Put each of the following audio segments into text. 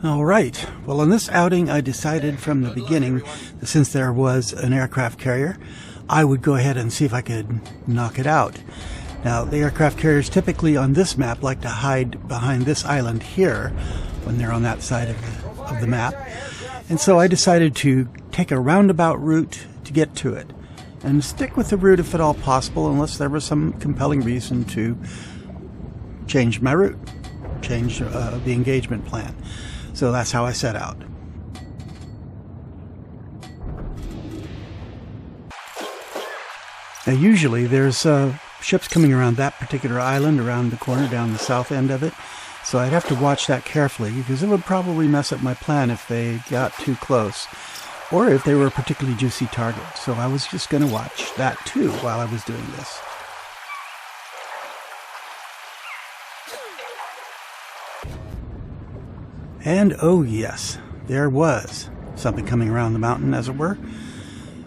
All right. Well, on this outing, I decided from the beginning that since there was an aircraft carrier, I would go ahead and see if I could knock it out. Now, the aircraft carriers typically on this map like to hide behind this island here when they're on that side of the map. And so I decided to take a roundabout route to get to it and stick with the route if at all possible, unless there was some compelling reason to change my route, change the engagement plan. So that's how I set out. Now usually there's ships coming around that particular island, around the corner, down the south end of it. So I'd have to watch that carefully, because it would probably mess up my plan if they got too close, or if they were a particularly juicy target. So I was just going to watch that too while I was doing this. And oh yes, there was something coming around the mountain, as it were.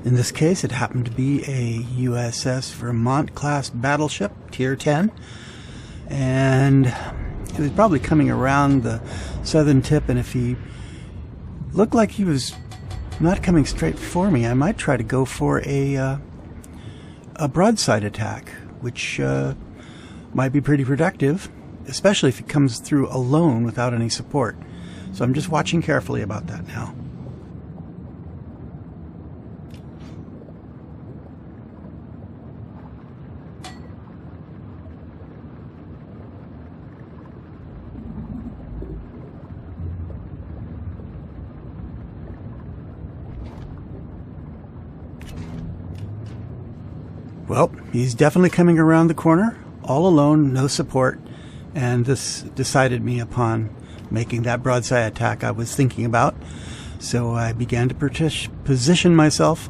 In this case, it happened to be a USS Vermont-class battleship, Tier 10. And it was probably coming around the southern tip, and if he looked like he was not coming straight for me, I might try to go for a broadside attack, which might be pretty productive, especially if he comes through alone without any support. So I'm just watching carefully about that now. Well, he's definitely coming around the corner, all alone, no support, and this decided me upon making that broadside attack I was thinking about. So I began to position myself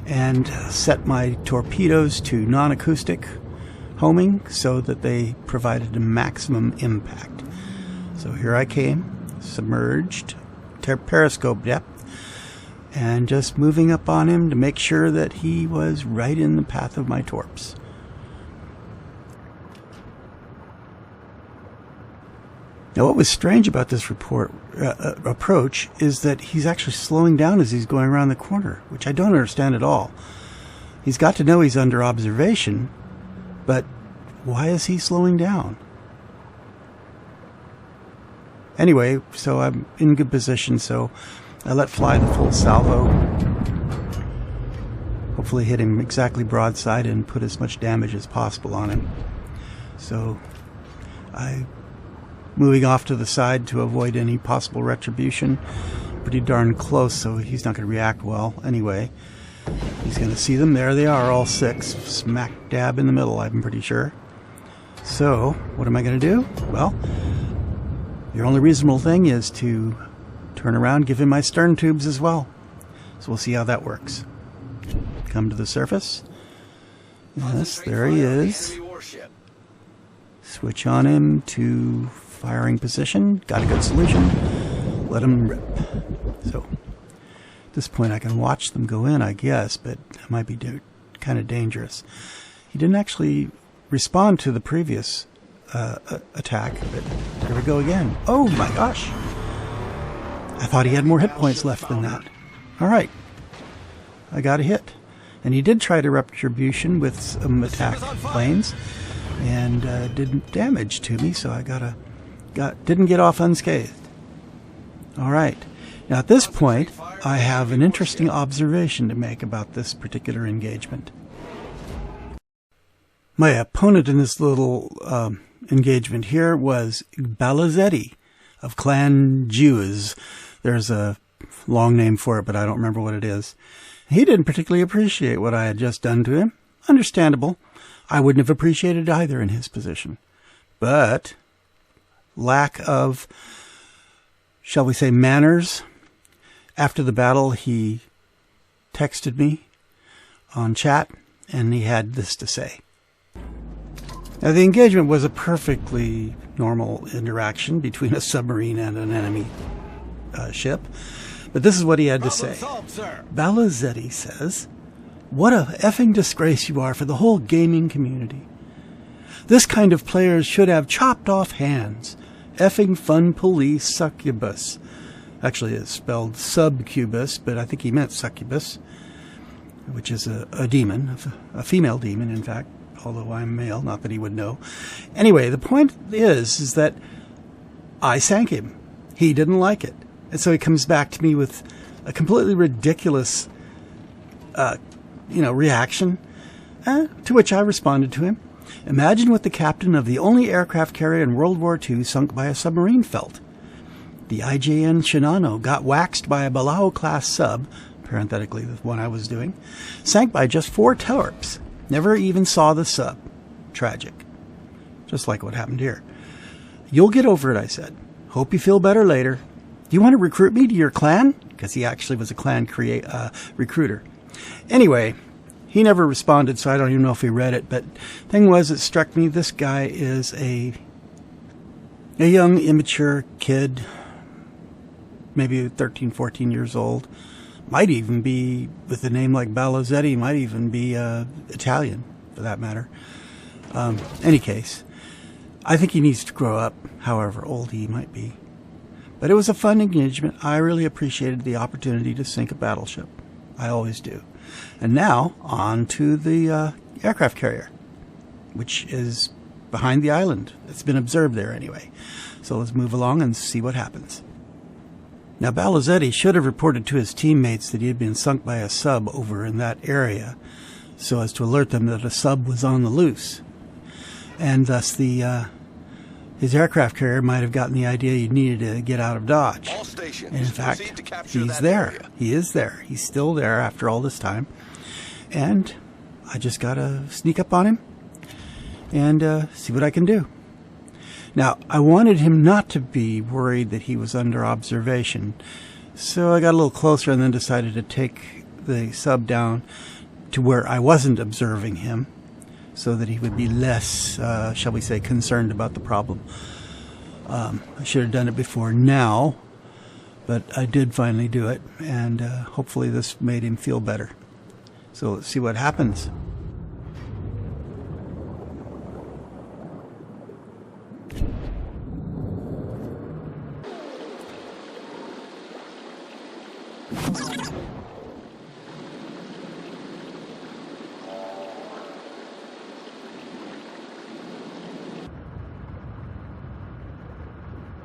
and set my torpedoes to non-acoustic homing so that they provided a maximum impact. So here I came, submerged, periscope depth, and just moving up on him to make sure that he was right in the path of my torps. Now, what was strange about this approach is that he's actually slowing down as he's going around the corner, which I don't understand at all. He's got to know he's under observation, but why is he slowing down? Anyway, so I'm in good position, so I let fly the full salvo. Hopefully hit him exactly broadside and put as much damage as possible on him. So moving off to the side to avoid any possible retribution. Pretty darn close, so he's not going to react well anyway. He's going to see them. There they are, all six, smack dab in the middle, I'm pretty sure. So what am I going to do? Well, the only reasonable thing is to turn around, give him my stern tubes as well. So we'll see how that works. Come to the surface. Yes, there he is. Switch on him to firing position. Got a good solution. Let him rip. So at this point I can watch them go in, I guess, but it might be kind of dangerous. He didn't actually respond to the previous attack, but here we go again. Oh my gosh! I thought he had more hit points left than that. Alright. I got a hit. And he did try to retribution with some attack planes and did damage to me, so I didn't get off unscathed. Alright. Now at this point, I have an interesting observation to make about this particular engagement. My opponent in this little engagement here was Balazeti of Clan GUEZ. There's a long name for it, but I don't remember what it is. He didn't particularly appreciate what I had just done to him. Understandable. I wouldn't have appreciated either in his position. But lack of, shall we say, manners. After the battle, he texted me on chat, and he had this to say. Now, the engagement was a perfectly normal interaction between a submarine and an enemy ship, but this is what he had to say. Balazeti says, "What a effing disgrace you are for the whole gaming community. This kind of players should have chopped off hands. effing fun police succubus. Actually, it's spelled subcubus, but I think he meant succubus, which is a demon, a female demon, in fact, although I'm male, not that he would know. Anyway, the point is that I sank him. He didn't like it. And so he comes back to me with a completely ridiculous, reaction, to which I responded to him. Imagine what the captain of the only aircraft carrier in World War II sunk by a submarine felt. The IJN Shinano got waxed by a Balao-class sub, parenthetically the one I was doing, sank by just 4 torps. Never even saw the sub. Tragic. Just like what happened here. You'll get over it, I said. Hope you feel better later. Do you want to recruit me to your clan? Because he actually was a clan recruiter. Anyway, he never responded, so I don't even know if he read it. But thing was, it struck me this guy is a young, immature kid, maybe 13, 14 years old. Might even be, with a name like Balazeti, might even be Italian, for that matter. Any case, I think he needs to grow up, however old he might be. But it was a fun engagement. I really appreciated the opportunity to sink a battleship. I always do. And now, on to the aircraft carrier, which is behind the island. It's been observed there anyway. So let's move along and see what happens. Now, Balazeti should have reported to his teammates that he had been sunk by a sub over in that area, so as to alert them that a sub was on the loose. And thus his aircraft carrier might have gotten the idea he needed to get out of Dodge. All stations, and in fact, he's there. Area. He is there. He's still there after all this time. And I just got to sneak up on him and see what I can do. Now, I wanted him not to be worried that he was under observation, so I got a little closer and then decided to take the sub down to where I wasn't observing him, so that he would be less, shall we say, concerned about the problem. I should have done it before now, but I did finally do it, and hopefully this made him feel better. So let's see what happens.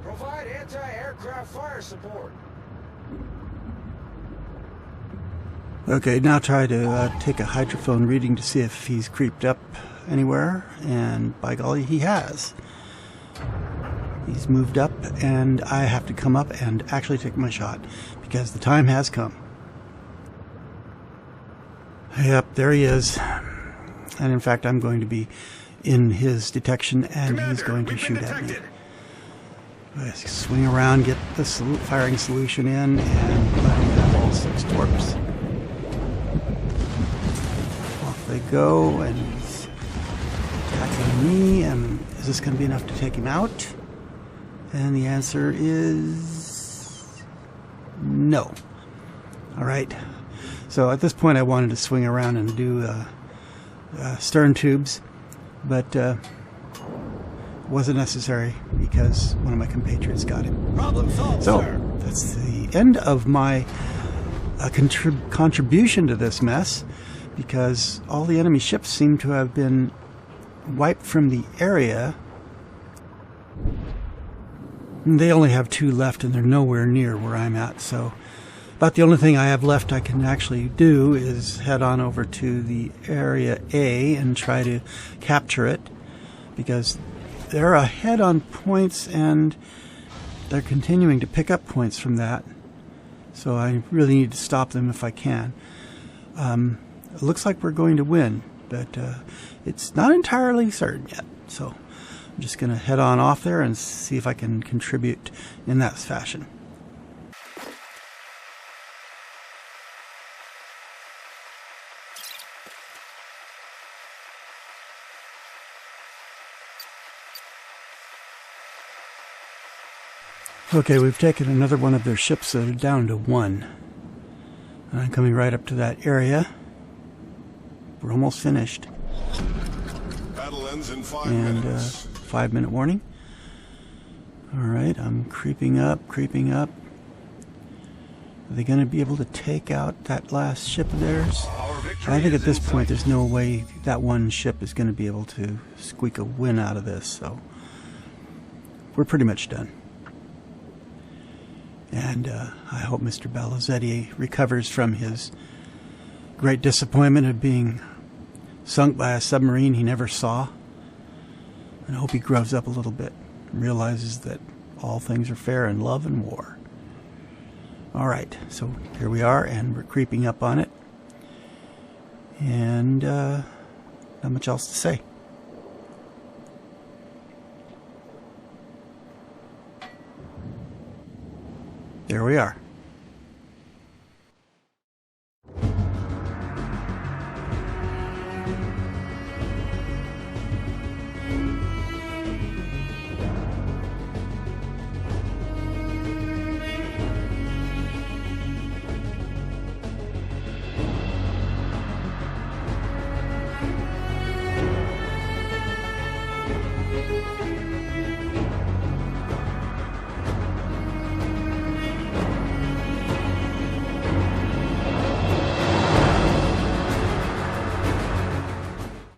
Provide anti-aircraft fire support. Okay, now try to take a hydrophone reading to see if he's creeped up anywhere, and by golly, he has. He's moved up, and I have to come up and actually take my shot, because the time has come. Yep, there he is. And in fact, I'm going to be in his detection, and Commander, he's going to shoot at me. Let's swing around, get the firing solution in, and let him have all 6 torps. Off they go, and he's attacking me, and is this going to be enough to take him out? And the answer is no. All right. So at this point, I wanted to swing around and do stern tubes, but wasn't necessary because one of my compatriots got him. Problem solved, So sir. that's the end of my contribution to this mess, because all the enemy ships seem to have been wiped from the area. And they only have 2 left, and they're nowhere near where I'm at. So about the only thing I have left I can actually do is head on over to the area A and try to capture it, because they're ahead on points and they're continuing to pick up points from that. So I really need to stop them if I can. It looks like we're going to win, but it's not entirely certain yet. So I'm just going to head on off there and see if I can contribute in that fashion. Okay, we've taken another one of their ships that are down to 1. And I'm coming right up to that area. We're almost finished. Battle ends in 5 And minutes. 5-minute warning. All right, I'm creeping up, creeping up. Are they going to be able to take out that last ship of theirs? I think at this point there's no way that one ship is going to be able to squeak a win out of this, so we're pretty much done. And I hope Mr. Balazeti recovers from his great disappointment of being sunk by a submarine he never saw. And I hope he grows up a little bit and realizes that all things are fair in love and war. All right, so here we are, and we're creeping up on it. And not much else to say. There we are.